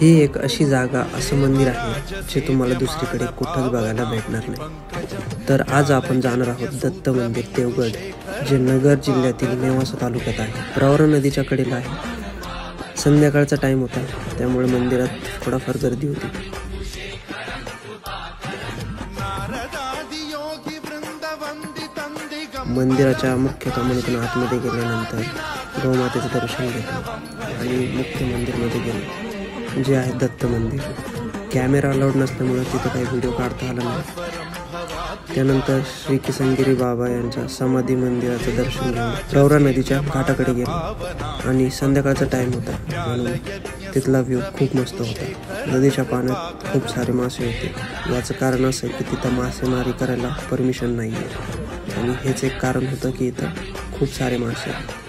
ही एक अशी जागा, असं मंदिर आहे जे तुम्हाला दुसरीकडे कुठंच बघायला भेटणार नाही। तर आज आपण जाणार आहोत दत्त मंदिर देवगड, जे नगर जिल्ह्यातील नेवासा तालुक्यात आहे। प्रवरा नदीच्या कडेला आहे। संध्याकाळचा टाइम होता, त्यामुळे मंदिरात थोडाफार गर्दी होती। मंदिराच्या मुख्य कमानीतून आतमध्ये गेल्यानंतर गौमातेचं दर्शन घेतलं आणि मुख्य मंदिरमध्ये गेलो, जे आहे दत्त मंदिर। कॅमेरा अलाउड नसल्यामुळे तिथं काही व्हिडिओ काढता आला नाही। त्यानंतर श्री किसनगिरी बाबा यांच्या समाधी मंदिराचं दर्शन घेऊन प्रवरा नदीच्या घाटाकडे गेलो आणि संध्याकाळचा टाइम होता, म्हणून तिथला व्ह्यू खूप मस्त होता। नदीच्या पाण्यात खूप सारे मासे होते। याचं कारण असं की तिथं मासेमारी करायला परमिशन नाही आहे, आणि हेच एक कारण होतं की इथं खूप सारे मासे आहेत।